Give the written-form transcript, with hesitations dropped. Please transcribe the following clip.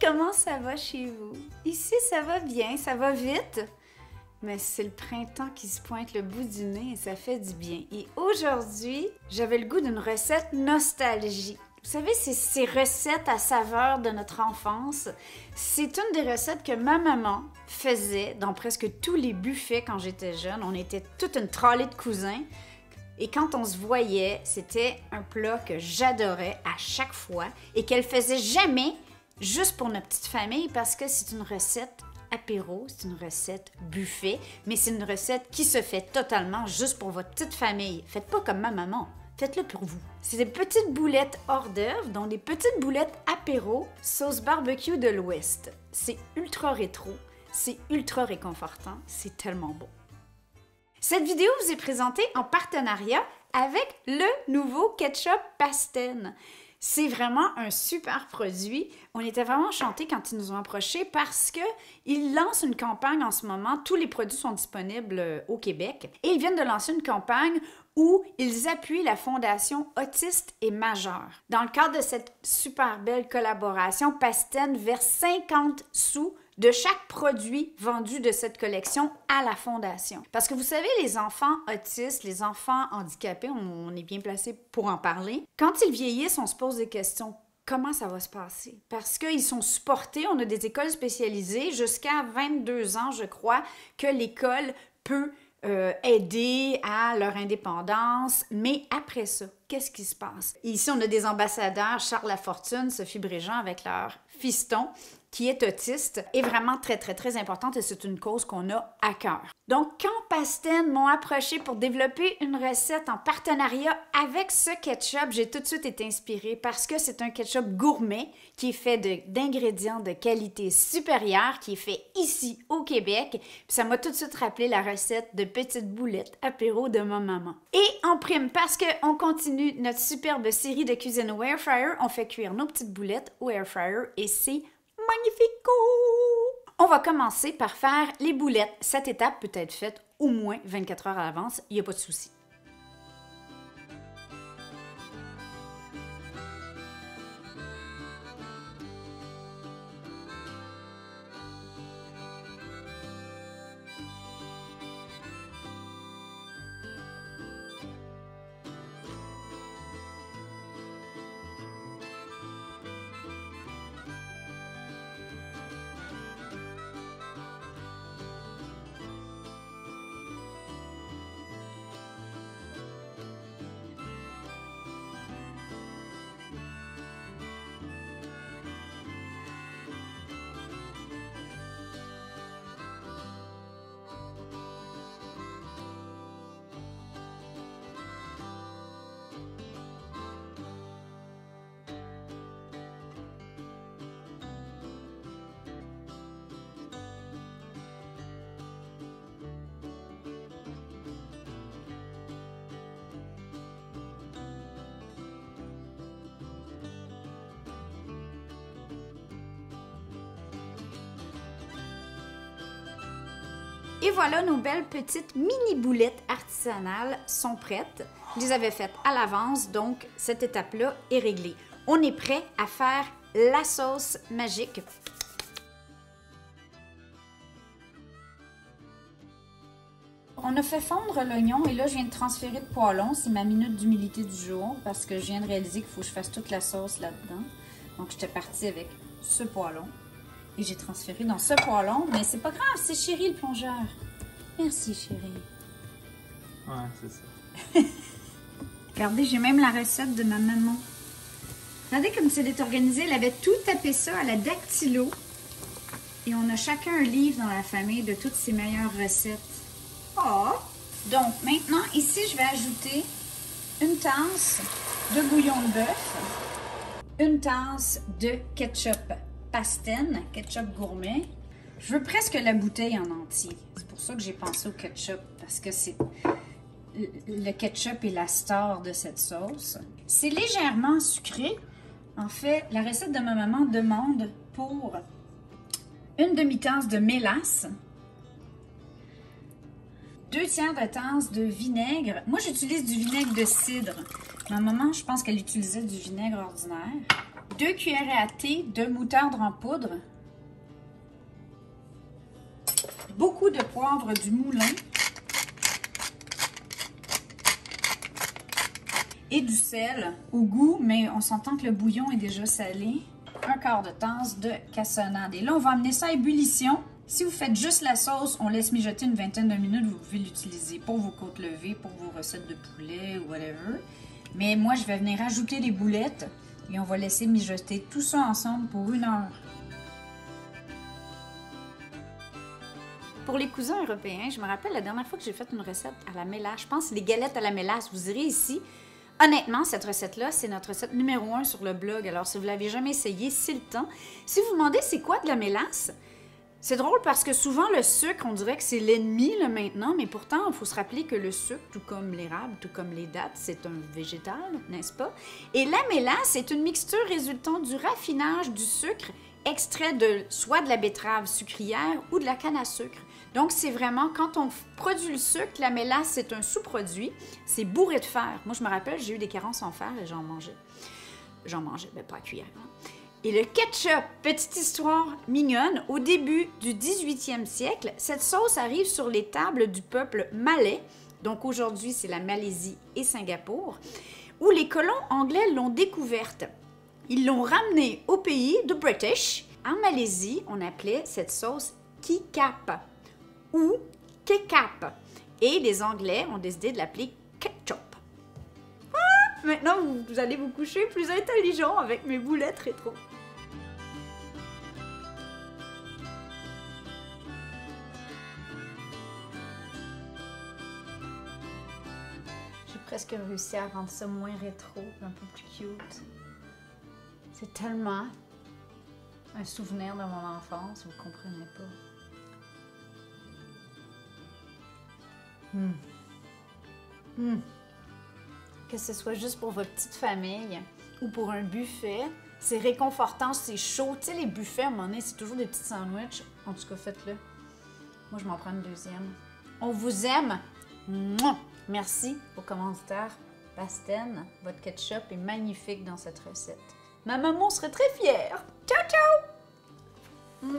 comment ça va chez vous? Ici, ça va bien, ça va vite, mais c'est le printemps qui se pointe le bout du nez et ça fait du bien. Et aujourd'hui, j'avais le goût d'une recette nostalgie. Vous savez, c'est ces recettes à saveur de notre enfance. C'est une des recettes que ma maman faisait dans presque tous les buffets quand j'étais jeune. On était toute une trolley de cousins. Et quand on se voyait, c'était un plat que j'adorais à chaque fois et qu'elle faisait jamais juste pour notre petite famille parce que c'est une recette apéro, c'est une recette buffet, mais c'est une recette qui se fait totalement juste pour votre petite famille. Faites pas comme ma maman. Faites-le pour vous. C'est des petites boulettes hors d'œuvre, dont des petites boulettes apéro, sauce barbecue de l'Ouest. C'est ultra rétro, c'est ultra réconfortant, c'est tellement bon. Cette vidéo vous est présentée en partenariat avec le nouveau ketchup Pastène. C'est vraiment un super produit. On était vraiment enchantés quand ils nous ont approchés parce qu'ils lancent une campagne en ce moment. Tous les produits sont disponibles au Québec. Et ils viennent de lancer une campagne où ils appuient la Fondation Autistes et Majeurs. Dans le cadre de cette super belle collaboration, Pastène verse 50 sous de chaque produit vendu de cette collection à la Fondation. Parce que vous savez, les enfants autistes, les enfants handicapés, on est bien placé pour en parler. Quand ils vieillissent, on se pose des questions. Comment ça va se passer? Parce qu'ils sont supportés, on a des écoles spécialisées, jusqu'à 22 ans, je crois, que l'école peut aider à leur indépendance. Mais après ça, qu'est-ce qui se passe? Et ici, on a des ambassadeurs, Charles Lafortune, Sophie Bréjean, avec leur fiston, qui est autiste, est vraiment très, très, très importante et c'est une cause qu'on a à cœur. Donc, quand Pastène m'ont approché pour développer une recette en partenariat avec ce ketchup, j'ai tout de suite été inspirée parce que c'est un ketchup gourmet qui est fait d'ingrédients de qualité supérieure, qui est fait ici au Québec. Puis ça m'a tout de suite rappelé la recette de petites boulettes apéro de ma maman. Et en prime, parce qu'on continue notre superbe série de cuisine au air fryer, on fait cuire nos petites boulettes au air fryer et c'est magnifico! On va commencer par faire les boulettes. Cette étape peut être faite au moins 24 heures à l'avance, il n'y a pas de souci. Et voilà, nos belles petites mini boulettes artisanales sont prêtes. Je les avais faites à l'avance, donc cette étape-là est réglée. On est prêt à faire la sauce magique. On a fait fondre l'oignon et là, je viens de transférer le poêlon. C'est ma minute d'humilité du jour parce que je viens de réaliser qu'il faut que je fasse toute la sauce là-dedans. Donc, j'étais partie avec ce poêlon. Et j'ai transféré dans ce poêlon, mais c'est pas grave, c'est Chéri le plongeur. Merci Chéri. Ouais, c'est ça. Regardez, j'ai même la recette de ma maman. Regardez comme c'est organisé, elle avait tout tapé ça à la dactylo. Et on a chacun un livre dans la famille de toutes ses meilleures recettes. Oh! Donc maintenant, ici, je vais ajouter une tasse de bouillon de bœuf, une tasse de ketchup Pastène, ketchup gourmet. Je veux presque la bouteille en entier. C'est pour ça que j'ai pensé au ketchup, parce que c'est le ketchup est la star de cette sauce. C'est légèrement sucré. En fait, la recette de ma maman demande pour une demi-tasse de mélasse, 2 tiers de tasse de vinaigre. Moi, j'utilise du vinaigre de cidre. Ma maman, je pense qu'elle utilisait du vinaigre ordinaire. 2 cuillerées à thé de moutarde en poudre. Beaucoup de poivre du moulin. Et du sel au goût, mais on s'entend que le bouillon est déjà salé. 1/4 de tasse de cassonade. Et là, on va amener ça à ébullition. Si vous faites juste la sauce, on laisse mijoter une vingtaine de minutes. Vous pouvez l'utiliser pour vos côtes levées, pour vos recettes de poulet ou whatever. Mais moi, je vais venir ajouter les boulettes et on va laisser mijoter tout ça ensemble pour 1 heure. Pour les cousins européens, je me rappelle la dernière fois que j'ai fait une recette à la mélasse. Je pense que c'est les galettes à la mélasse. Vous irez ici. Honnêtement, cette recette-là, c'est notre recette numéro 1 sur le blog. Alors, si vous ne l'avez jamais essayé, c'est le temps. Si vous vous demandez c'est quoi de la mélasse, c'est drôle parce que souvent, le sucre, on dirait que c'est l'ennemi là, maintenant, mais pourtant, il faut se rappeler que le sucre, tout comme l'érable, tout comme les dattes, c'est un végétal, n'est-ce pas? Et la mélasse est une mixture résultant du raffinage du sucre extrait de soit de la betterave sucrière ou de la canne à sucre. Donc, c'est vraiment, quand on produit le sucre, la mélasse, c'est un sous-produit. C'est bourré de fer. Moi, je me rappelle, j'ai eu des carences en fer et j'en mangeais. Mais pas à cuillère. Hein? Et le ketchup, petite histoire mignonne, au début du 18e siècle, cette sauce arrive sur les tables du peuple malais. Donc, aujourd'hui, c'est la Malaisie et Singapour, où les colons anglais l'ont découverte. Ils l'ont ramenée au pays de British. En Malaisie, on appelait cette sauce kikap ou kekap. Et les Anglais ont décidé de l'appeler ketchup. Ah, maintenant, vous allez vous coucher plus intelligent avec mes boulettes rétro. J'ai presque réussi à rendre ça moins rétro, un peu plus cute. C'est tellement un souvenir de mon enfance, vous ne comprenez pas. Que ce soit juste pour votre petite famille ou pour un buffet, c'est réconfortant, c'est chaud. Tu sais, les buffets, à un moment donné, c'est toujours des petits sandwichs. En tout cas, faites-le. Moi, je m'en prends une deuxième. On vous aime. Mouah! Merci aux commanditaires. Basten, votre ketchup est magnifique dans cette recette. Ma maman serait très fière. Ciao, ciao!